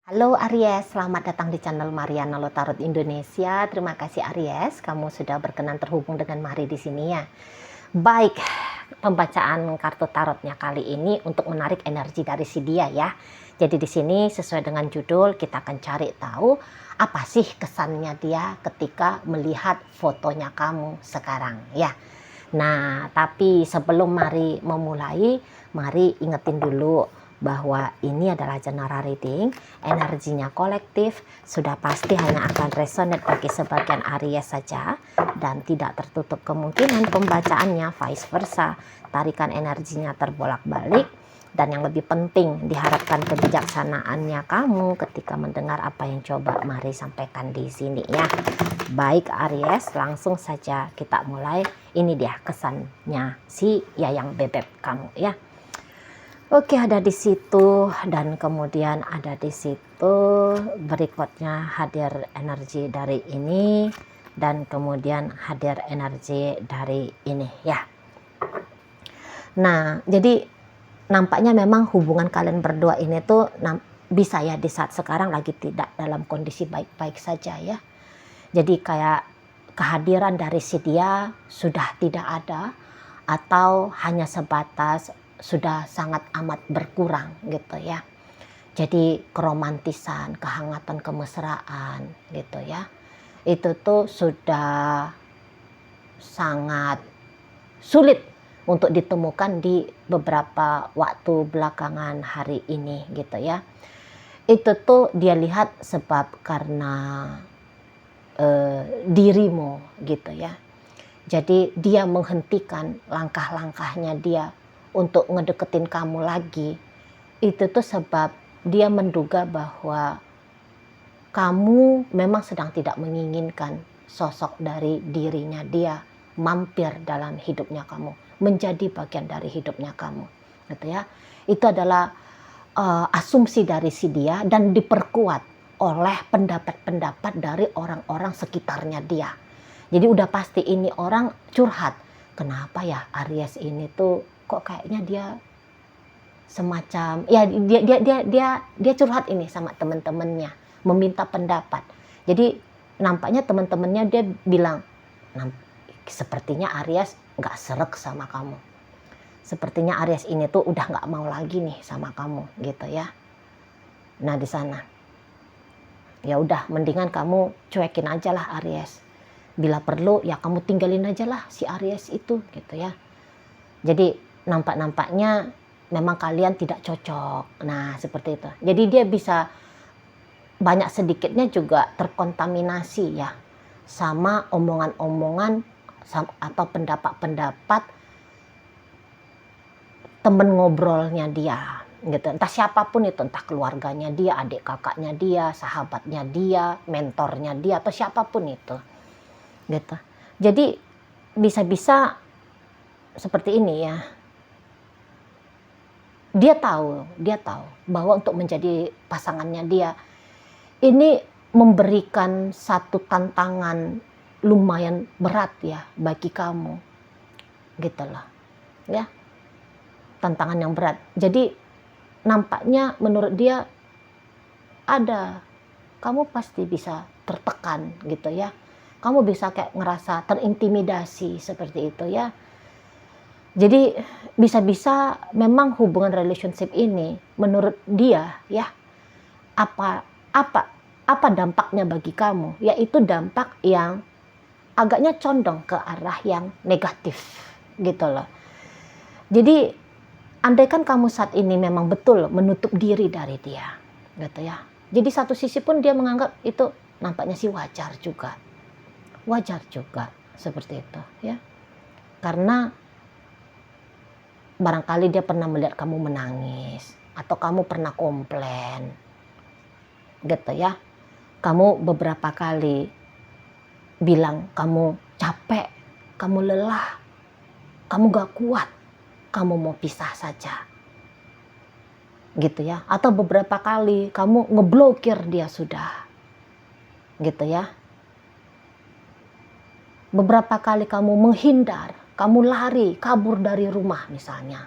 Halo Aries, selamat datang di channel Mariana Lotarot Indonesia. Terima kasih Aries, kamu sudah berkenan terhubung dengan Mari di sini ya. Baik, pembacaan kartu tarotnya kali ini untuk menarik energi dari si dia ya. Jadi di sini sesuai dengan judul kita akan cari tahu apa sih kesannya dia ketika melihat fotonya kamu sekarang ya. Nah, tapi sebelum Mari memulai, Mari ingetin dulu bahwa ini adalah general reading, energinya kolektif, sudah pasti hanya akan resonate bagi sebagian Aries saja dan tidak tertutup kemungkinan pembacaannya vice versa, tarikan energinya terbolak-balik, dan yang lebih penting diharapkan kebijaksanaannya kamu ketika mendengar apa yang coba Mari sampaikan di sini ya. Baik Aries, langsung saja kita mulai. Ini dia kesannya si Yayang Bebek kamu ya. Oke, ada di situ dan kemudian ada di situ berikutnya hadir energi dari ini dan kemudian hadir energi dari ini ya. Nah, jadi nampaknya memang hubungan kalian berdua ini tuh bisa ya di saat sekarang lagi tidak dalam kondisi baik-baik saja ya. Jadi kayak kehadiran dari si dia sudah tidak ada atau hanya sebatas sudah sangat amat berkurang gitu ya. Jadi keromantisan, kehangatan, kemesraan gitu ya. Itu tuh sudah sangat sulit untuk ditemukan di beberapa waktu belakangan hari ini gitu ya. Itu tuh dia lihat sebab karena dirimu gitu ya. Jadi dia menghentikan langkah-langkahnya dia untuk ngedeketin kamu lagi. Itu tuh sebab dia menduga bahwa kamu memang sedang tidak menginginkan sosok dari dirinya dia mampir dalam hidupnya kamu, menjadi bagian dari hidupnya kamu, gitu ya. Itu adalah asumsi dari si dia dan diperkuat oleh pendapat-pendapat dari orang-orang sekitarnya dia. Jadi udah pasti ini orang curhat. Kenapa ya Aries ini tuh kok kayaknya dia semacam ya dia curhat ini sama teman-temannya, meminta pendapat. Jadi nampaknya teman-temannya dia bilang, sepertinya Aries nggak serek sama kamu. Sepertinya Aries ini tuh udah nggak mau lagi nih sama kamu gitu ya. Nah di sana ya udah mendingan kamu cuekin aja lah Aries. Bila perlu ya kamu tinggalin aja lah si Aries itu gitu ya. Jadi nampak-nampaknya memang kalian tidak cocok. Nah seperti itu. Jadi dia bisa banyak sedikitnya juga terkontaminasi ya sama omongan-omongan atau pendapat-pendapat temen ngobrolnya dia gitu. Entah siapapun itu, entah keluarganya dia, adik kakaknya dia, sahabatnya dia, mentornya dia, atau siapapun itu gitu. Jadi bisa-bisa seperti ini ya, dia tahu bahwa untuk menjadi pasangannya dia ini memberikan satu tantangan lumayan berat ya bagi kamu gitu loh ya, tantangan yang berat. Jadi nampaknya menurut dia kamu pasti bisa tertekan gitu ya, kamu bisa kayak ngerasa terintimidasi seperti itu ya. Jadi bisa-bisa memang hubungan relationship ini menurut dia ya, apa dampaknya bagi kamu, yaitu dampak yang agaknya condong ke arah yang negatif gitu loh. Jadi andaikan kamu saat ini memang betul menutup diri dari dia gitu ya, jadi satu sisi pun dia menganggap itu nampaknya sih wajar juga seperti itu ya, karena barangkali dia pernah melihat kamu menangis atau kamu pernah komplain gitu ya. Kamu beberapa kali bilang kamu capek, kamu lelah, kamu gak kuat, kamu mau pisah saja gitu ya. Atau beberapa kali kamu ngeblokir dia sudah gitu ya. Beberapa kali kamu menghindar, kamu lari, kabur dari rumah misalnya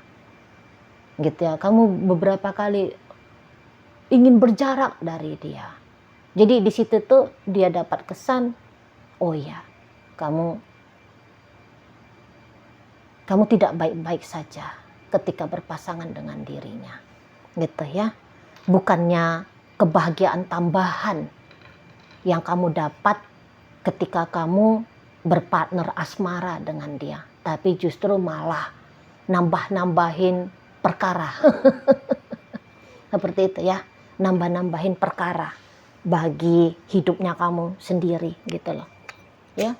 gitu ya. Kamu beberapa kali ingin berjarak dari dia. Jadi di situ tuh dia dapat kesan, oh ya, kamu tidak baik-baik saja ketika berpasangan dengan dirinya, gitu ya. Bukannya kebahagiaan tambahan yang kamu dapat ketika kamu berpartner asmara dengan dia, tapi justru malah nambah-nambahin perkara. Seperti itu ya, nambah-nambahin perkara bagi hidupnya kamu sendiri, gitu loh ya.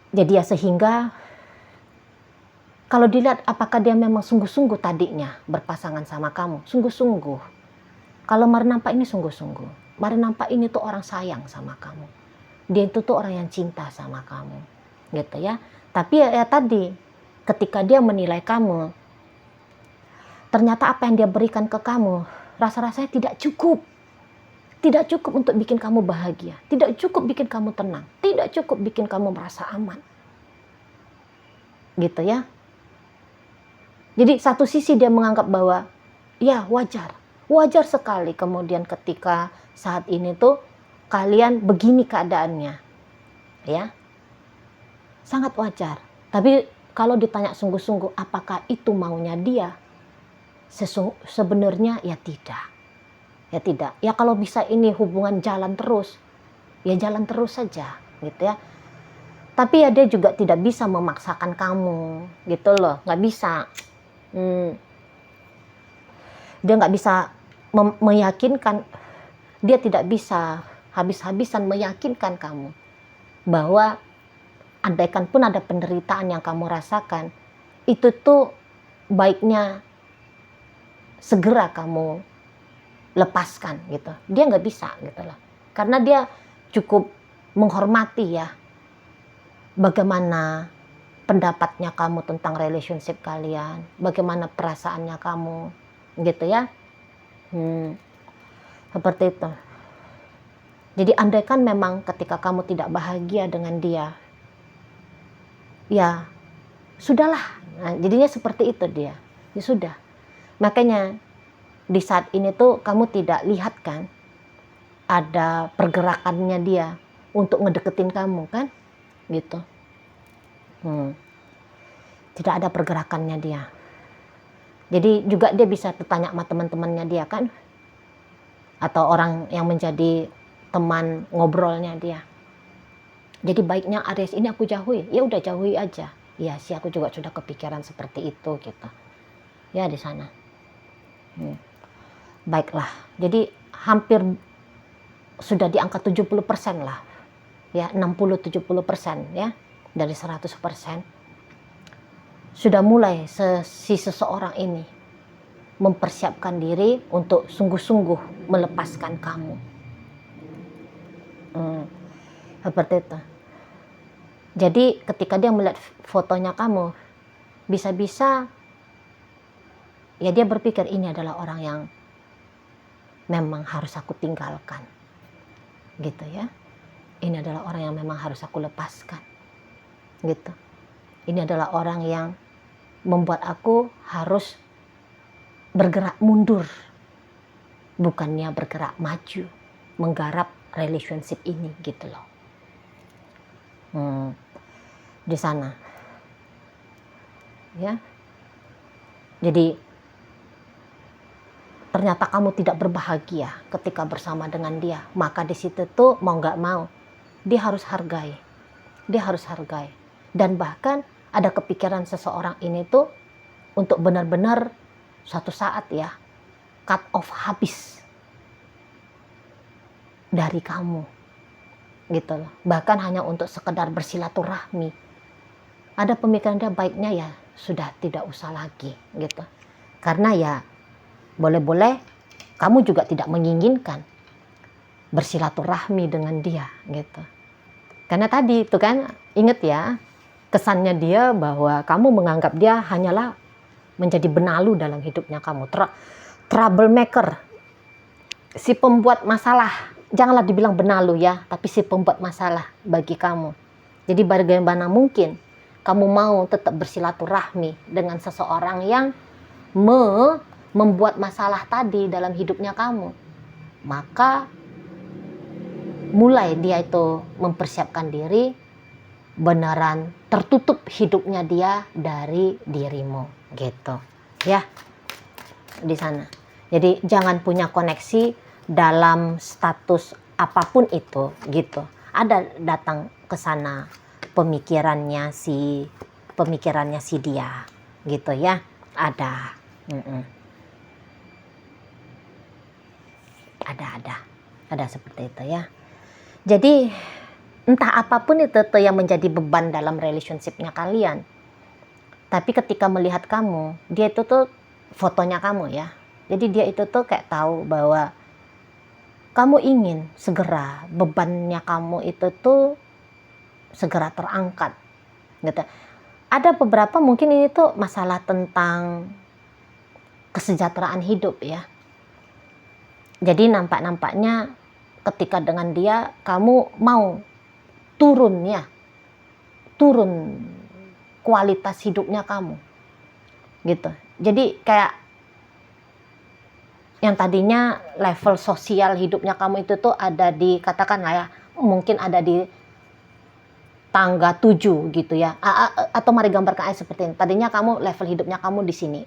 Jadi ya, sehingga kalau dilihat apakah dia memang sungguh-sungguh tadinya berpasangan sama kamu, sungguh-sungguh. Kalau mari nampak ini sungguh-sungguh, mari nampak ini tuh orang sayang sama kamu, dia itu tuh orang yang cinta sama kamu, gitu ya. Tapi ya tadi, ketika dia menilai kamu, ternyata apa yang dia berikan ke kamu rasa-rasanya tidak cukup untuk bikin kamu bahagia, tidak cukup bikin kamu tenang, tidak cukup bikin kamu merasa aman, gitu ya. Jadi satu sisi dia menganggap bahwa ya wajar sekali kemudian ketika saat ini tuh kalian begini keadaannya, ya sangat wajar. Tapi kalau ditanya sungguh-sungguh apakah itu maunya dia, sebenarnya ya tidak. Ya kalau bisa ini hubungan jalan terus, ya jalan terus saja, gitu ya. Tapi ya dia juga tidak bisa memaksakan kamu, gitu loh, nggak bisa. Dia nggak bisa meyakinkan, dia tidak bisa habis-habisan meyakinkan kamu bahwa andaikan pun ada penderitaan yang kamu rasakan, itu tuh baiknya segera kamu lepaskan, gitu. Dia nggak bisa, gitu loh, karena dia cukup menghormati ya bagaimana pendapatnya kamu tentang relationship kalian, bagaimana perasaannya kamu, gitu ya. Seperti itu. Jadi andaikan memang ketika kamu tidak bahagia dengan dia, ya sudahlah. Nah, jadinya seperti itu dia. Ya sudah. Makanya di saat ini tuh kamu tidak lihat kan ada pergerakannya dia untuk ngedeketin kamu kan, gitu. Tidak ada pergerakannya dia. Jadi juga dia bisa bertanya sama teman-temannya dia kan, atau orang yang menjadi teman ngobrolnya dia. Jadi baiknya Aries ini aku jauhi, ya udah jauhi aja. Ya sih, aku juga sudah kepikiran seperti itu, gitu. Ya di sana. Baiklah, jadi hampir sudah di angka 70% lah, ya 60-70% ya dari 100%. Sudah mulai si seseorang ini mempersiapkan diri untuk sungguh-sungguh melepaskan kamu. Seperti itu. Jadi ketika dia melihat fotonya kamu, bisa-bisa ya dia berpikir ini adalah orang yang memang harus aku tinggalkan, gitu ya. Ini adalah orang yang memang harus aku lepaskan, gitu. Ini adalah orang yang membuat aku harus bergerak mundur, bukannya bergerak maju, menggarap relationship ini, gitu loh. Di sana, ya. Jadi ternyata kamu tidak berbahagia ketika bersama dengan dia, maka di situ tuh mau nggak mau dia harus hargai, dan bahkan ada kepikiran seseorang ini tuh untuk benar-benar suatu saat ya cut off habis dari kamu, gitu loh. Bahkan hanya untuk sekedar bersilaturahmi. Ada pemikiran dia baiknya ya sudah tidak usah lagi, gitu. Karena ya boleh-boleh kamu juga tidak menginginkan bersilaturahmi dengan dia, gitu. Karena tadi itu kan, ingat ya, kesannya dia bahwa kamu menganggap dia hanyalah menjadi benalu dalam hidupnya kamu, troublemaker, si pembuat masalah. Janganlah dibilang benalu ya, tapi si pembuat masalah bagi kamu. Jadi bagaimana mungkin kamu mau tetap bersilaturahmi dengan seseorang yang membuat masalah tadi dalam hidupnya kamu, maka mulai dia itu mempersiapkan diri, beneran tertutup hidupnya dia dari dirimu, gitu ya, di sana. Jadi jangan punya koneksi dalam status apapun itu, gitu. Ada datang ke sana pemikirannya si dia, gitu ya, ada. Ada seperti itu ya. Jadi entah apapun itu tuh yang menjadi beban dalam relationship-nya kalian. Tapi ketika melihat kamu, dia itu tuh fotonya kamu ya. Jadi dia itu tuh kayak tahu bahwa kamu ingin segera bebannya kamu itu tuh segera terangkat. Gitu. Ada beberapa mungkin ini tuh masalah tentang kesejahteraan hidup ya. Jadi nampaknya ketika dengan dia kamu mau turun kualitas hidupnya kamu, gitu. Jadi kayak yang tadinya level sosial hidupnya kamu itu tuh ada di, katakanlah ya, mungkin ada di tangga 7 gitu ya, atau mari gambarkan aja seperti ini. Tadinya kamu level hidupnya kamu di sini,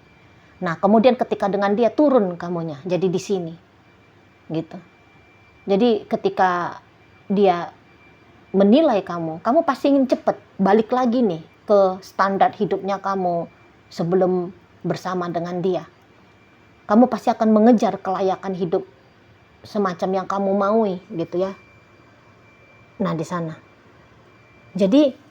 nah kemudian ketika dengan dia turun kamunya jadi di sini, gitu. Jadi ketika dia menilai kamu pasti ingin cepet balik lagi nih ke standar hidupnya kamu sebelum bersama dengan dia. Kamu pasti akan mengejar kelayakan hidup semacam yang kamu maui, gitu ya. Nah di sana. Jadi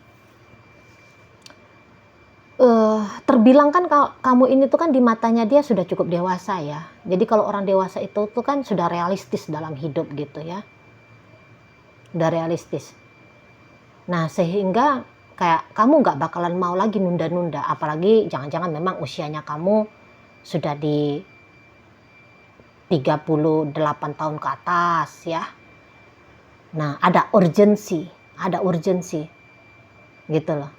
terbilang kan kamu ini tuh kan di matanya dia sudah cukup dewasa ya. Jadi kalau orang dewasa itu tuh kan sudah realistis dalam hidup, gitu ya. Udah realistis. Nah sehingga kayak kamu nggak bakalan mau lagi nunda-nunda, apalagi jangan-jangan memang usianya kamu sudah di 38 tahun ke atas ya. Nah ada urgensi gitu loh.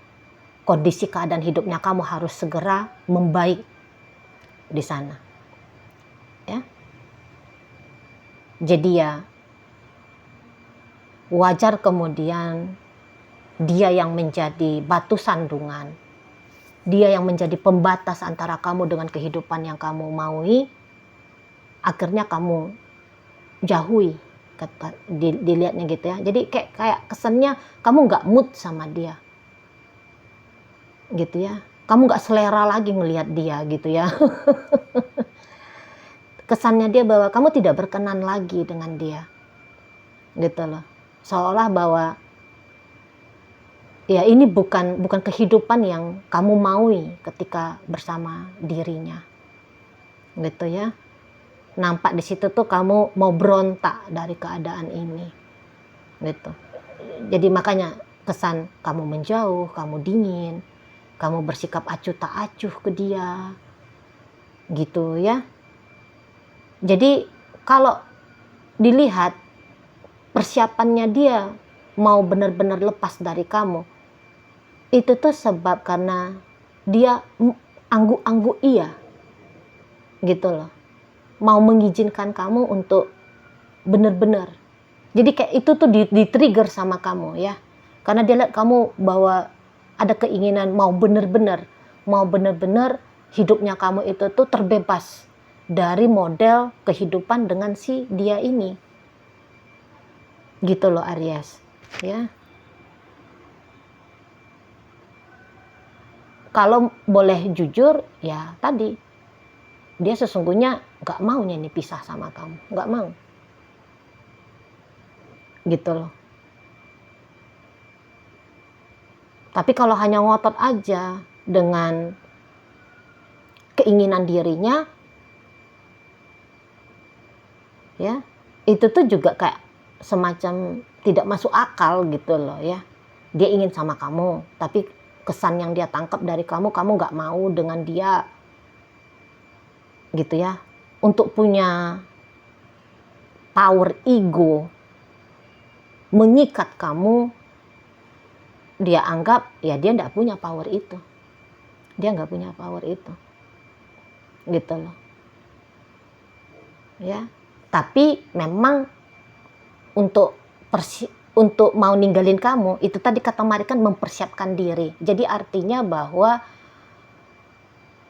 Kondisi keadaan hidupnya kamu harus segera membaik di sana ya. Jadi ya wajar kemudian dia yang menjadi batu sandungan, dia yang menjadi pembatas antara kamu dengan kehidupan yang kamu maui, akhirnya kamu jauhi, dilihatnya gitu ya. Jadi kayak kesannya kamu nggak mood sama dia, gitu ya. Kamu nggak selera lagi ngelihat dia, gitu ya. Kesannya dia bahwa kamu tidak berkenan lagi dengan dia, gitu loh. Seolah bahwa ya ini bukan kehidupan yang kamu maui ketika bersama dirinya, gitu ya. Nampak di situ tuh kamu mau berontak dari keadaan ini, gitu. Jadi makanya kesan kamu menjauh, kamu dingin, kamu bersikap acuh tak acuh ke dia, gitu ya. Jadi kalau dilihat persiapannya dia mau benar-benar lepas dari kamu, itu tuh sebab karena dia angguk-angguk iya, gitu loh. Mau mengizinkan kamu untuk benar-benar. Jadi kayak itu tuh di-trigger sama kamu ya. Karena dia lihat kamu bahwa ada keinginan mau benar-benar hidupnya kamu itu tuh terbebas dari model kehidupan dengan si dia ini. Gitu loh Aries, ya. Kalau boleh jujur, ya tadi dia sesungguhnya nggak maunya nih pisah sama kamu, nggak mau, gitu loh. Tapi kalau hanya ngotot aja dengan keinginan dirinya, ya itu tuh juga kayak semacam tidak masuk akal gitu loh ya. Dia ingin sama kamu, tapi kesan yang dia tangkap dari kamu nggak mau dengan dia, gitu ya. Untuk punya power ego mengikat kamu, dia anggap ya dia nggak punya power itu, gitu loh. ya. Tapi memang untuk mau ninggalin kamu, itu tadi kata Mari kan mempersiapkan diri. Jadi artinya bahwa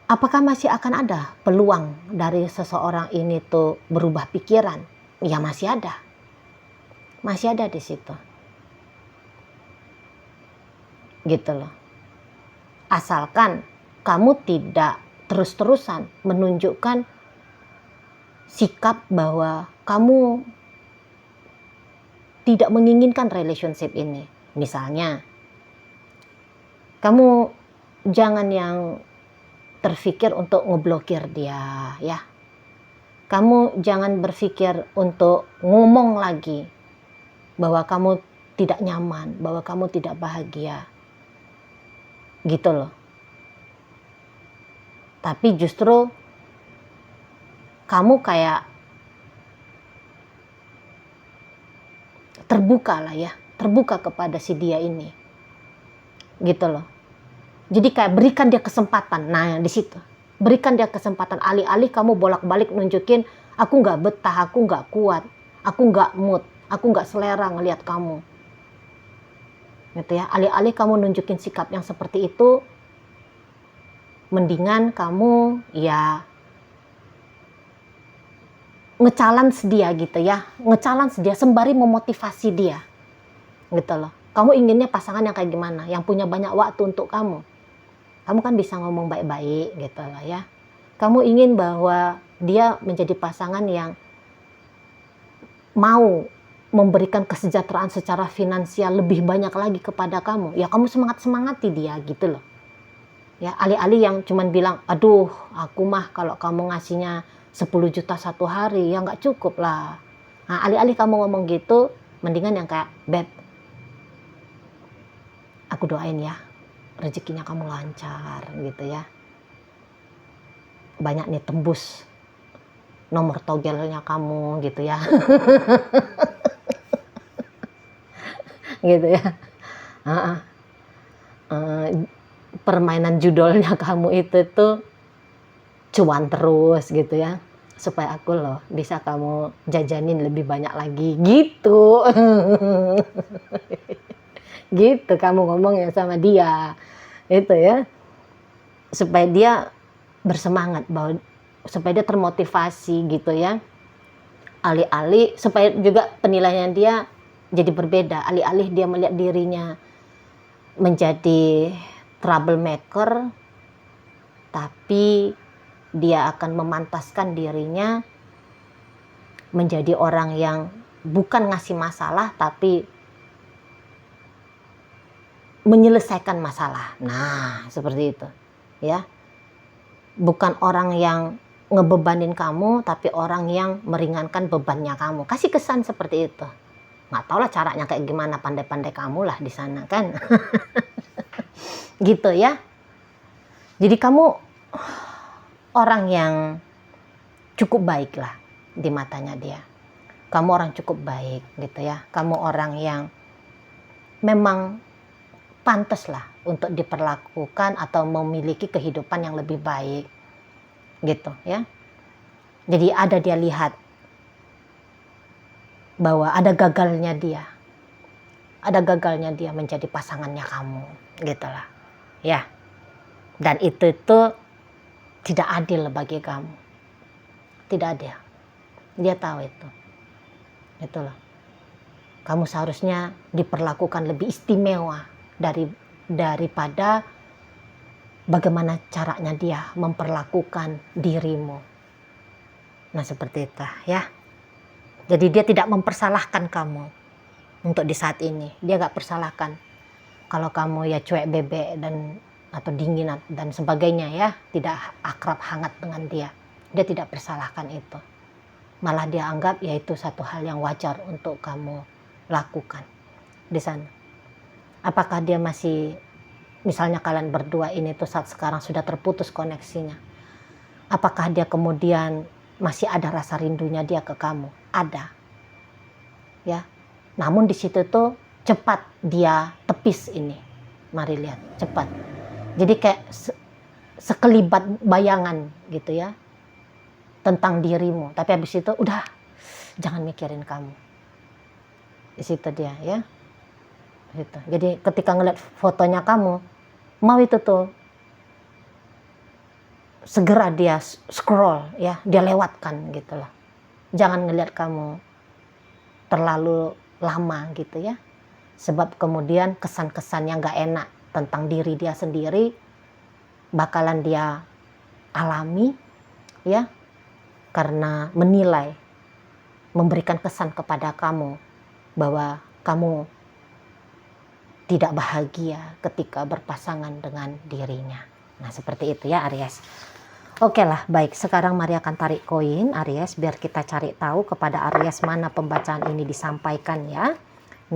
apakah masih akan ada peluang dari seseorang ini tuh berubah pikiran? Ya masih ada. Masih ada di situ. Gitu loh. Asalkan kamu tidak terus-terusan menunjukkan sikap bahwa kamu tidak menginginkan relationship ini. Misalnya, kamu jangan yang terfikir untuk ngeblokir dia, ya. Kamu jangan berpikir untuk ngomong lagi bahwa kamu tidak nyaman, bahwa kamu tidak bahagia. Gitu loh. Tapi justru kamu kayak terbuka lah ya, terbuka kepada si dia ini. Gitu loh. Jadi kayak berikan dia kesempatan. Nah, di situ. Berikan dia kesempatan. Alih-alih kamu bolak-balik nunjukin, aku nggak betah, aku nggak kuat, aku nggak mood, aku nggak selera ngelihat kamu. Gitu ya. Alih-alih kamu nunjukin sikap yang seperti itu, mendingan kamu ya nge-challenge dia gitu ya. Nge-challenge dia sembari memotivasi dia. Gitu loh. Kamu inginnya pasangan yang kayak gimana? Yang punya banyak waktu untuk kamu. Kamu kan bisa ngomong baik-baik gitu lah ya. Kamu ingin bahwa dia menjadi pasangan yang mau memberikan kesejahteraan secara finansial lebih banyak lagi kepada kamu. Ya kamu semangat-semangati dia gitu loh. Ya alih-alih yang cuman bilang, aduh aku mah kalau kamu ngasihnya 10 juta satu hari ya nggak cukup lah. Nah alih-alih kamu ngomong gitu, mendingan yang kayak, Beb, aku doain ya rezekinya kamu lancar gitu ya. Banyak nih tembus nomor togelnya kamu gitu ya. Gitu ya. Permainan judolnya kamu itu tuh cuan terus gitu ya. Supaya aku loh bisa kamu jajanin lebih banyak lagi gitu. Gitu kamu ngomong ya sama dia. Itu ya. Supaya dia bersemangat, bahwa supaya dia termotivasi gitu ya. Alih-alih supaya juga penilaian dia jadi berbeda. Alih-alih dia melihat dirinya menjadi troublemaker, tapi dia akan memantaskan dirinya menjadi orang yang bukan ngasih masalah tapi menyelesaikan masalah. Nah, seperti itu. Ya. Bukan orang yang ngebebanin kamu, tapi orang yang meringankan bebannya kamu. Kasih kesan seperti itu. Nggak tahu lah caranya kayak gimana, pandai-pandai kamu lah di sana kan. Gitu ya. Jadi kamu orang yang cukup baik lah di matanya dia. Kamu orang cukup baik gitu ya. Kamu orang yang memang pantas lah untuk diperlakukan atau memiliki kehidupan yang lebih baik gitu ya. Jadi ada dia lihat bahwa ada gagalnya dia menjadi pasangannya kamu gitulah ya. Dan itu tidak adil bagi kamu, tidak adil. Dia tahu itu loh. Kamu seharusnya diperlakukan lebih istimewa daripada bagaimana caranya dia memperlakukan dirimu. Nah seperti itu ya. Jadi dia tidak mempersalahkan kamu untuk di saat ini. Dia gak persalahkan kalau kamu ya cuek bebek atau dingin dan sebagainya ya. Tidak akrab hangat dengan dia. Dia tidak persalahkan itu. Malah dia anggap ya itu satu hal yang wajar untuk kamu lakukan di sana. Apakah dia masih, misalnya kalian berdua ini tuh saat sekarang sudah terputus koneksinya, apakah dia kemudian masih ada rasa rindunya dia ke kamu? Ada ya. Namun di situ tuh cepat dia tepis ini. Mari lihat cepat. Jadi kayak sekelibat bayangan gitu ya. tentang dirimu, tapi habis itu udah jangan mikirin kamu. Di situ dia ya. Gitu. Jadi ketika ngeliat fotonya kamu, mau itu tuh segera dia scroll ya, dia lewatkan gitu loh. Jangan ngeliat kamu terlalu lama gitu ya. Sebab kemudian kesan-kesan yang gak enak tentang diri dia sendiri bakalan dia alami ya, karena menilai, memberikan kesan kepada kamu bahwa kamu tidak bahagia ketika berpasangan dengan dirinya. Nah seperti itu ya Aries. Oke lah, baik, sekarang mari akan tarik koin Aries biar kita cari tahu kepada Aries mana pembacaan ini disampaikan ya.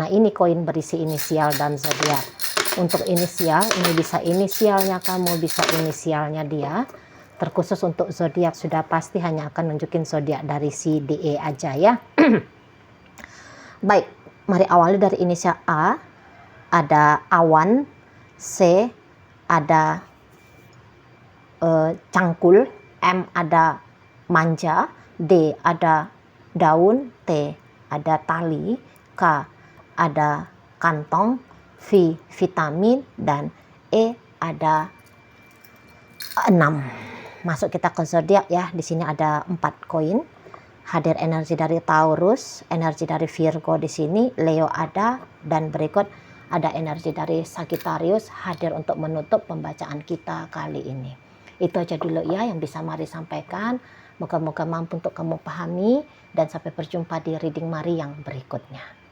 Nah ini koin berisi inisial dan zodiak. Untuk inisial ini bisa inisialnya kamu, bisa inisialnya dia. Terkhusus untuk zodiak sudah pasti hanya akan nunjukin zodiak dari si DE aja ya. Baik, mari awali dari inisial A. Ada awan, C ada cangkul, M ada manja, D ada daun, T ada tali, K ada kantong, V vitamin, dan E ada 6. Masuk kita ke zodiak ya. Di sini ada 4 koin. Hadir energi dari Taurus, energi dari Virgo di sini, Leo ada, dan berikut ada energi dari Sagittarius hadir untuk menutup pembacaan kita kali ini. Itu aja dulu ya yang bisa Mari sampaikan. Moga-moga mampu untuk kamu pahami, dan sampai berjumpa di reading Mari yang berikutnya.